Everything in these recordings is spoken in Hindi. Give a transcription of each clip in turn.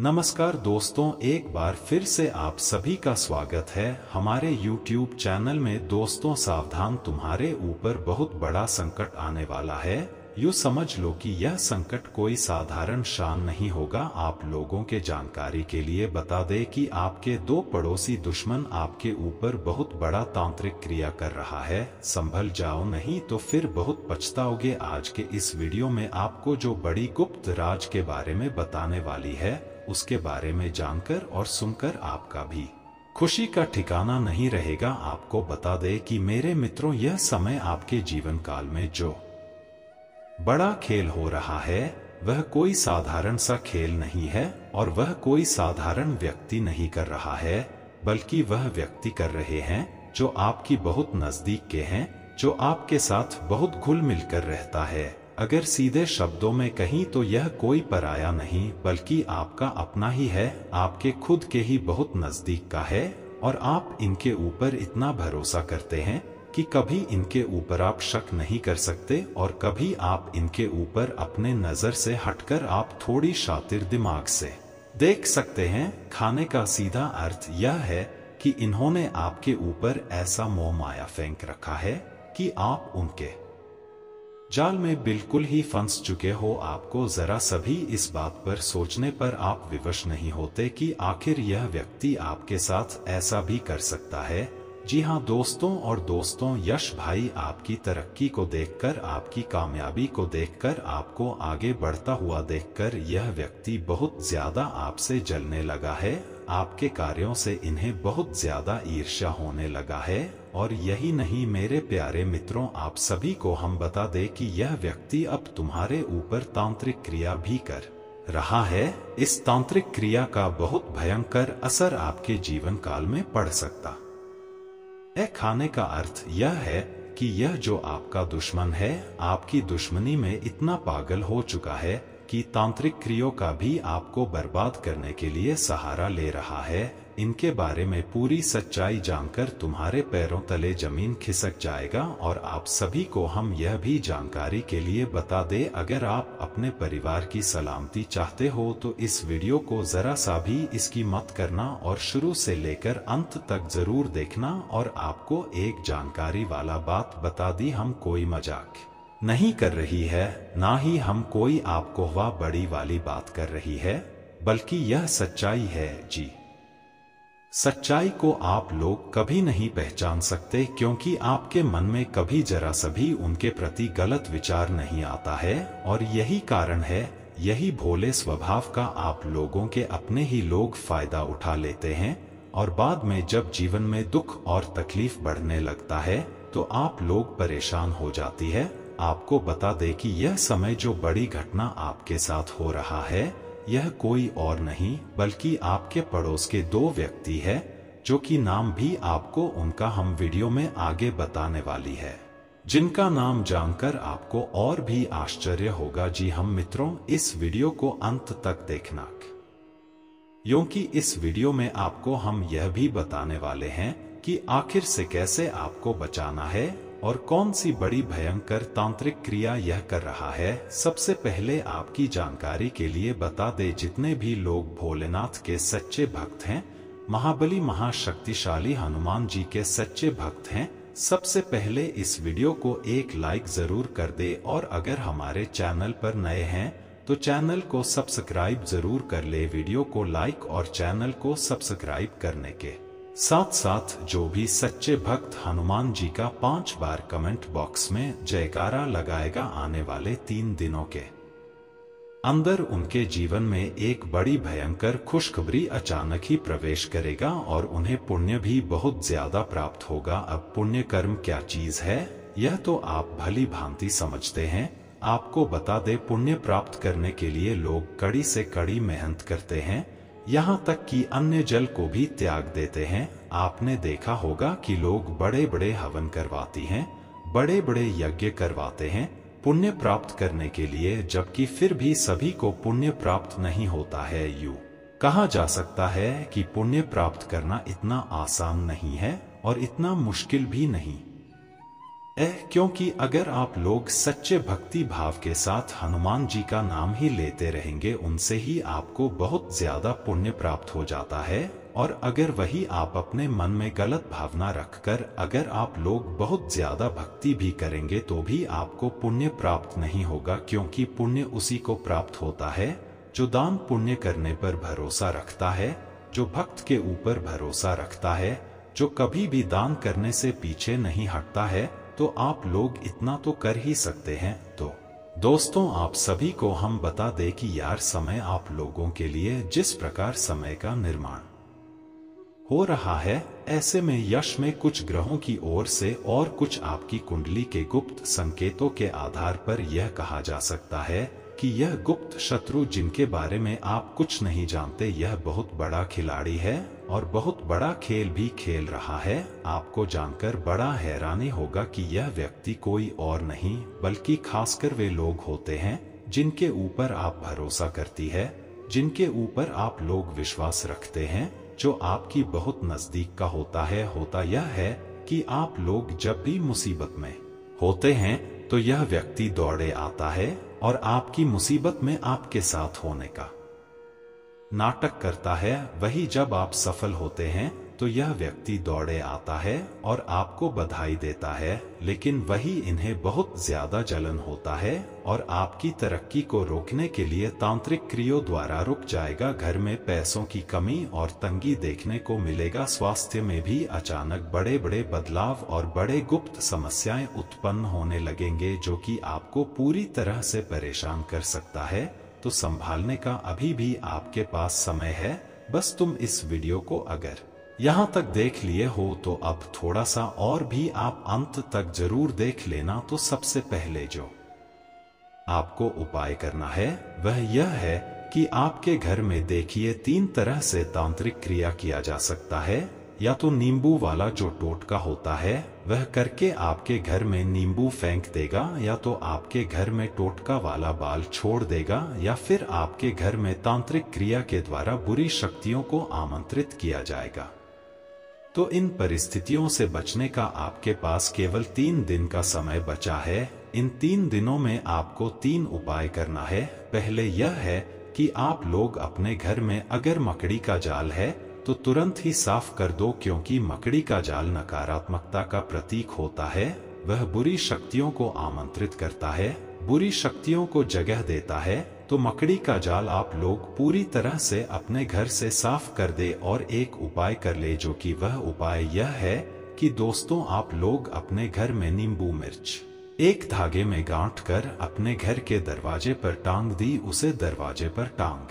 नमस्कार दोस्तों, एक बार फिर से आप सभी का स्वागत है हमारे YouTube चैनल में। दोस्तों सावधान, तुम्हारे ऊपर बहुत बड़ा संकट आने वाला है। यूँ समझ लो कि यह संकट कोई साधारण शान नहीं होगा। आप लोगों के जानकारी के लिए बता दें कि आपके दो पड़ोसी दुश्मन आपके ऊपर बहुत बड़ा तांत्रिक क्रिया कर रहा है। संभल जाओ, नहीं तो फिर बहुत पछताओगे। आज के इस वीडियो में आपको जो बड़ी गुप्त राज के बारे में बताने वाली है, उसके बारे में जानकर और सुनकर आपका भी खुशी का ठिकाना नहीं रहेगा। आपको बता दे कि मेरे मित्रों, यह समय आपके जीवन काल में जो बड़ा खेल हो रहा है वह कोई साधारण सा खेल नहीं है, और वह कोई साधारण व्यक्ति नहीं कर रहा है, बल्कि वह व्यक्ति कर रहे हैं जो आपकी बहुत नजदीक के हैं, जो आपके साथ बहुत घुल मिलकर रहता है। अगर सीधे शब्दों में कहीं तो यह कोई पराया नहीं बल्कि आपका अपना ही है, आपके खुद के ही बहुत नजदीक का है। और आप इनके ऊपर इतना भरोसा करते हैं कि कभी इनके ऊपर आप शक नहीं कर सकते, और कभी आप इनके ऊपर अपने नजर से हटकर आप थोड़ी शातिर दिमाग से देख सकते हैं। खाने का सीधा अर्थ यह है कि इन्होंने आपके ऊपर ऐसा मोह माया फेंक रखा है कि आप उनके जाल में बिल्कुल ही फंस चुके हो। आपको जरा सभी इस बात पर सोचने पर आप विवश नहीं होते कि आखिर यह व्यक्ति आपके साथ ऐसा भी कर सकता है। जी हाँ दोस्तों, और दोस्तों, यश भाई, आपकी तरक्की को देखकर, आपकी कामयाबी को देखकर, आपको आगे बढ़ता हुआ देखकर यह व्यक्ति बहुत ज्यादा आपसे जलने लगा है। आपके कार्यों से इन्हें बहुत ज्यादा ईर्ष्या होने लगा है। और यही नहीं मेरे प्यारे मित्रों, आप सभी को हम बता दें कि यह व्यक्ति अब तुम्हारे ऊपर तांत्रिक क्रिया भी कर रहा है। इस तांत्रिक क्रिया का बहुत भयंकर असर आपके जीवन काल में पड़ सकता है। खाने का अर्थ यह है कि यह जो आपका दुश्मन है, आपकी दुश्मनी में इतना पागल हो चुका है कि तांत्रिक क्रियों का भी आपको बर्बाद करने के लिए सहारा ले रहा है। इनके बारे में पूरी सच्चाई जानकर तुम्हारे पैरों तले जमीन खिसक जाएगा। और आप सभी को हम यह भी जानकारी के लिए बता दें, अगर आप अपने परिवार की सलामती चाहते हो तो इस वीडियो को जरा सा भी इसकी मत करना, और शुरू से लेकर अंत तक जरूर देखना। और आपको एक जानकारी वाला बात बता दी, हम कोई मजाक नहीं कर रही है, ना ही हम कोई आपको वाह बड़ी वाली बात कर रही है, बल्कि यह सच्चाई है। जी, सच्चाई को आप लोग कभी नहीं पहचान सकते, क्योंकि आपके मन में कभी जरा सभी उनके प्रति गलत विचार नहीं आता है। और यही कारण है, यही भोले स्वभाव का आप लोगों के अपने ही लोग फायदा उठा लेते हैं। और बाद में जब जीवन में दुख और तकलीफ बढ़ने लगता है तो आप लोग परेशान हो जाती है। आपको बता दें कि यह समय जो बड़ी घटना आपके साथ हो रहा है, यह कोई और नहीं बल्कि आपके पड़ोस के दो व्यक्ति है, जो कि नाम भी आपको उनका हम वीडियो में आगे बताने वाली है, जिनका नाम जानकर आपको और भी आश्चर्य होगा। जी हम मित्रों, इस वीडियो को अंत तक देखना, क्योंकि इस वीडियो में आपको हम यह भी बताने वाले हैं कि आखिर से कैसे आपको बचाना है और कौन सी बड़ी भयंकर तांत्रिक क्रिया यह कर रहा है। सबसे पहले आपकी जानकारी के लिए बता दे, जितने भी लोग भोलेनाथ के सच्चे भक्त हैं, महाबली महाशक्तिशाली हनुमान जी के सच्चे भक्त हैं, सबसे पहले इस वीडियो को एक लाइक जरूर कर दे। और अगर हमारे चैनल पर नए हैं तो चैनल को सब्सक्राइब जरूर कर ले। वीडियो को लाइक और चैनल को सब्सक्राइब करने के साथ साथ जो भी सच्चे भक्त हनुमान जी का 5 बार कमेंट बॉक्स में जयकारा लगाएगा, आने वाले 3 दिनों के अंदर उनके जीवन में एक बड़ी भयंकर खुशखबरी अचानक ही प्रवेश करेगा और उन्हें पुण्य भी बहुत ज्यादा प्राप्त होगा। अब पुण्य कर्म क्या चीज है, यह तो आप भली भांति समझते हैं। आपको बता दे, पुण्य प्राप्त करने के लिए लोग कड़ी से कड़ी मेहनत करते हैं, यहाँ तक कि अन्य जल को भी त्याग देते हैं। आपने देखा होगा कि लोग बड़े बड़े हवन करवाती हैं, बड़े बड़े यज्ञ करवाते हैं पुण्य प्राप्त करने के लिए, जबकि फिर भी सभी को पुण्य प्राप्त नहीं होता है। यूं कहा जा सकता है कि पुण्य प्राप्त करना इतना आसान नहीं है और इतना मुश्किल भी नहीं। क्योंकि अगर आप लोग सच्चे भक्ति भाव के साथ हनुमान जी का नाम ही लेते रहेंगे, उनसे ही आपको बहुत ज्यादा पुण्य प्राप्त हो जाता है। और अगर वही आप अपने मन में गलत भावना रखकर अगर आप लोग बहुत ज्यादा भक्ति भी करेंगे तो भी आपको पुण्य प्राप्त नहीं होगा, क्योंकि पुण्य उसी को प्राप्त होता है जो दान पुण्य करने पर भरोसा रखता है, जो भक्त के ऊपर भरोसा रखता है, जो कभी भी दान करने से पीछे नहीं हटता है। तो आप लोग इतना तो कर ही सकते हैं। तो दोस्तों, आप सभी को हम बता दें कि यार, समय आप लोगों के लिए जिस प्रकार समय का निर्माण हो रहा है, ऐसे में यश में कुछ ग्रहों की ओर से और कुछ आपकी कुंडली के गुप्त संकेतों के आधार पर यह कहा जा सकता है कि यह गुप्त शत्रु जिनके बारे में आप कुछ नहीं जानते, यह बहुत बड़ा खिलाड़ी है और बहुत बड़ा खेल भी खेल रहा है। आपको जानकर बड़ा हैरानी होगा कि यह व्यक्ति कोई और नहीं बल्कि खासकर वे लोग होते हैं जिनके ऊपर आप भरोसा करती है, जिनके ऊपर आप लोग विश्वास रखते हैं, जो आपकी बहुत नजदीक का होता है। होता यह है कि आप लोग जब भी मुसीबत में होते हैं तो यह व्यक्ति दौड़े आता है और आपकी मुसीबत में आपके साथ होने का नाटक करता है। वही जब आप सफल होते हैं तो यह व्यक्ति दौड़े आता है और आपको बधाई देता है, लेकिन वही इन्हें बहुत ज्यादा जलन होता है और आपकी तरक्की को रोकने के लिए तांत्रिक क्रियाओं द्वारा रुक जाएगा। घर में पैसों की कमी और तंगी देखने को मिलेगा। स्वास्थ्य में भी अचानक बड़े बड़े बदलाव और बड़े गुप्त समस्याएं उत्पन्न होने लगेंगे, जो कि आपको पूरी तरह से परेशान कर सकता है। तो संभालने का अभी भी आपके पास समय है। बस तुम इस वीडियो को अगर यहाँ तक देख लिए हो तो अब थोड़ा सा और भी आप अंत तक जरूर देख लेना। तो सबसे पहले जो आपको उपाय करना है वह यह है कि आपके घर में देखिए 3 तरह से तांत्रिक क्रिया किया जा सकता है। या तो नींबू वाला जो टोटका होता है वह करके आपके घर में नींबू फेंक देगा, या तो आपके घर में टोटका वाला बाल छोड़ देगा, या फिर आपके घर में तांत्रिक क्रिया के द्वारा बुरी शक्तियों को आमंत्रित किया जाएगा। तो इन परिस्थितियों से बचने का आपके पास केवल 3 दिन का समय बचा है। इन 3 दिनों में आपको 3 उपाय करना है। पहले यह है कि आप लोग अपने घर में अगर मकड़ी का जाल है तो तुरंत ही साफ कर दो, क्योंकि मकड़ी का जाल नकारात्मकता का प्रतीक होता है। वह बुरी शक्तियों को आमंत्रित करता है, बुरी शक्तियों को जगह देता है। तो मकड़ी का जाल आप लोग पूरी तरह से अपने घर से साफ कर दे और एक उपाय कर ले, जो कि वह उपाय यह है कि दोस्तों, आप लोग अपने घर में नींबू मिर्च एक धागे में गांठ कर अपने घर के दरवाजे पर टांग दी। उसे दरवाजे पर टांग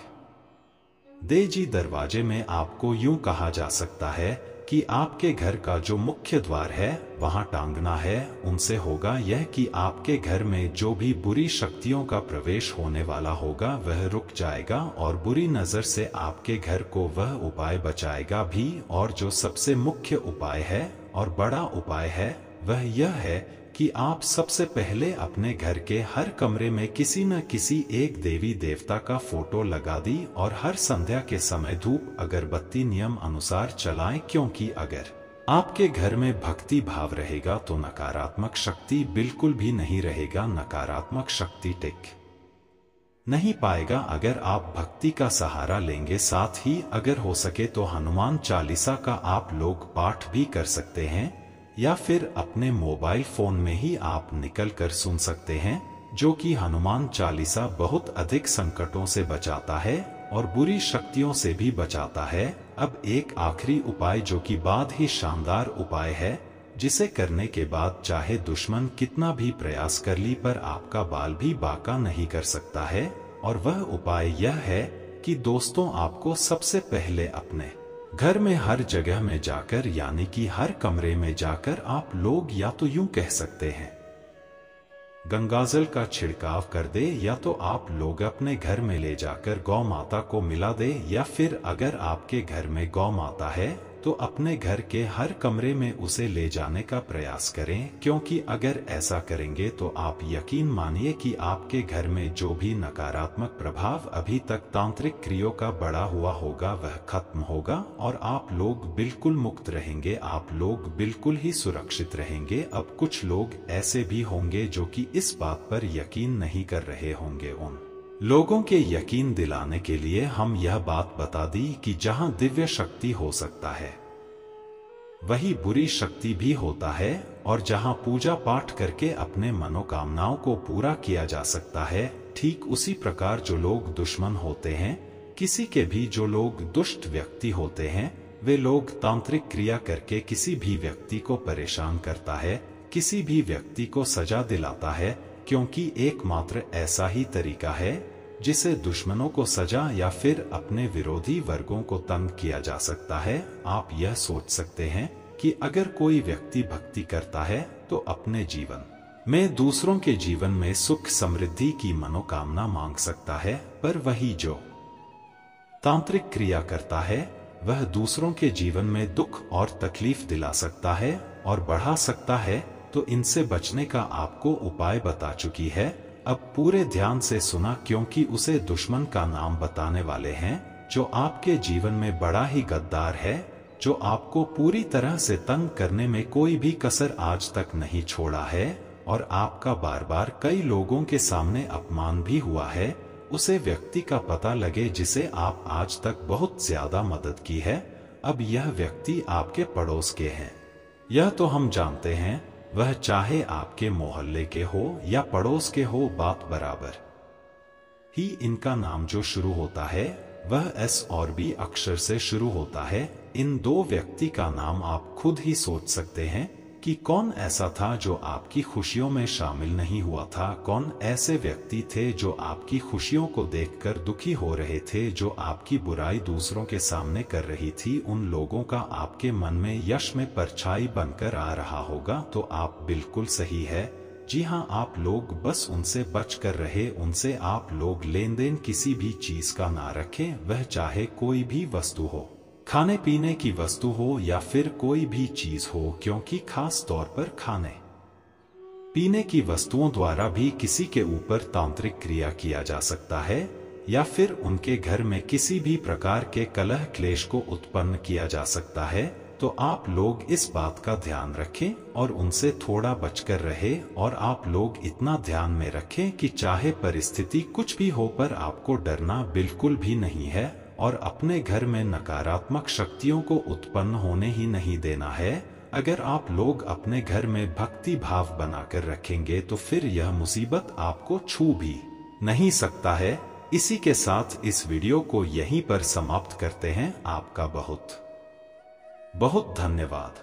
दे जी। दरवाजे में आपको यूं कहा जा सकता है कि आपके घर का जो मुख्य द्वार है वहां टांगना है। उनसे होगा यह कि आपके घर में जो भी बुरी शक्तियों का प्रवेश होने वाला होगा वह रुक जाएगा और बुरी नजर से आपके घर को वह उपाय बचाएगा भी। और जो सबसे मुख्य उपाय है और बड़ा उपाय है वह यह है कि आप सबसे पहले अपने घर के हर कमरे में किसी न किसी एक देवी देवता का फोटो लगा दी और हर संध्या के समय धूप अगरबत्ती नियम अनुसार चलाएं, क्योंकि अगर आपके घर में भक्ति भाव रहेगा तो नकारात्मक शक्ति बिल्कुल भी नहीं रहेगा। नकारात्मक शक्ति टिक नहीं पाएगा अगर आप भक्ति का सहारा लेंगे। साथ ही अगर हो सके तो हनुमान चालीसा का आप लोग पाठ भी कर सकते हैं, या फिर अपने मोबाइल फोन में ही आप निकल कर सुन सकते हैं, जो कि हनुमान चालीसा बहुत अधिक संकटों से बचाता है और बुरी शक्तियों से भी बचाता है। अब एक आखिरी उपाय जो कि बाद ही शानदार उपाय है, जिसे करने के बाद चाहे दुश्मन कितना भी प्रयास कर ली पर आपका बाल भी बांका नहीं कर सकता है। और वह उपाय यह है कि दोस्तों, आपको सबसे पहले अपने घर में हर जगह में जाकर, यानी कि हर कमरे में जाकर आप लोग या तो यूं कह सकते हैं गंगाजल का छिड़काव कर दे, या तो आप लोग अपने घर में ले जाकर गौ माता को मिला दे, या फिर अगर आपके घर में गौ माता है तो अपने घर के हर कमरे में उसे ले जाने का प्रयास करें, क्योंकि अगर ऐसा करेंगे तो आप यकीन मानिए कि आपके घर में जो भी नकारात्मक प्रभाव अभी तक तांत्रिक क्रियाओं का बढ़ा हुआ होगा वह खत्म होगा और आप लोग बिल्कुल मुक्त रहेंगे, आप लोग बिल्कुल ही सुरक्षित रहेंगे। अब कुछ लोग ऐसे भी होंगे जो कि इस बात पर यकीन नहीं कर रहे होंगे। उन लोगों के यकीन दिलाने के लिए हम यह बात बता दी कि जहां दिव्य शक्ति हो सकता है वही बुरी शक्ति भी होता है, और जहां पूजा पाठ करके अपने मनोकामनाओं को पूरा किया जा सकता है, ठीक उसी प्रकार जो लोग दुश्मन होते हैं किसी के भी, जो लोग दुष्ट व्यक्ति होते हैं, वे लोग तांत्रिक क्रिया करके किसी भी व्यक्ति को परेशान करता है, किसी भी व्यक्ति को सजा दिलाता है, क्योंकि एकमात्र ऐसा ही तरीका है जिसे दुश्मनों को सजा या फिर अपने विरोधी वर्गों को तंग किया जा सकता है। आप यह सोच सकते हैं कि अगर कोई व्यक्ति भक्ति करता है तो अपने जीवन में दूसरों के जीवन में सुख समृद्धि की मनोकामना मांग सकता है, पर वही जो तांत्रिक क्रिया करता है वह दूसरों के जीवन में दुख और तकलीफ दिला सकता है और बढ़ा सकता है। तो इनसे बचने का आपको उपाय बता चुकी है। अब पूरे ध्यान से सुना, क्योंकि उसे दुश्मन का नाम बताने वाले हैं जो आपके जीवन में बड़ा ही गद्दार है, जो आपको पूरी तरह से तंग करने में कोई भी कसर आज तक नहीं छोड़ा है और आपका बार बार कई लोगों के सामने अपमान भी हुआ है। उसे व्यक्ति का पता लगे जिसे आप आज तक बहुत ज्यादा मदद की है। अब यह व्यक्ति आपके पड़ोस के हैं, यह तो हम जानते हैं, वह चाहे आपके मोहल्ले के हो या पड़ोस के हो, बात बराबर ही। इनका नाम जो शुरू होता है वह एस और बी अक्षर से शुरू होता है। इन दो व्यक्ति का नाम आप खुद ही सोच सकते हैं कि कौन ऐसा था जो आपकी खुशियों में शामिल नहीं हुआ था, कौन ऐसे व्यक्ति थे जो आपकी खुशियों को देखकर दुखी हो रहे थे, जो आपकी बुराई दूसरों के सामने कर रही थी। उन लोगों का आपके मन में यश में परछाई बनकर आ रहा होगा। तो आप बिल्कुल सही है, जी हाँ, आप लोग बस उनसे बच कर रहे। उनसे आप लोग लेन देन किसी भी चीज का ना रखें, वह चाहे कोई भी वस्तु हो, खाने पीने की वस्तु हो या फिर कोई भी चीज हो, क्योंकि खास तौर पर खाने पीने की वस्तुओं द्वारा भी किसी के ऊपर तांत्रिक क्रिया किया जा सकता है या फिर उनके घर में किसी भी प्रकार के कलह क्लेश को उत्पन्न किया जा सकता है। तो आप लोग इस बात का ध्यान रखें और उनसे थोड़ा बचकर रहे, और आप लोग इतना ध्यान में रखें कि चाहे परिस्थिति कुछ भी हो पर आपको डरना बिल्कुल भी नहीं है और अपने घर में नकारात्मक शक्तियों को उत्पन्न होने ही नहीं देना है। अगर आप लोग अपने घर में भक्ति भाव बनाकर रखेंगे तो फिर यह मुसीबत आपको छू भी नहीं सकता है। इसी के साथ इस वीडियो को यहीं पर समाप्त करते हैं। आपका बहुत बहुत धन्यवाद।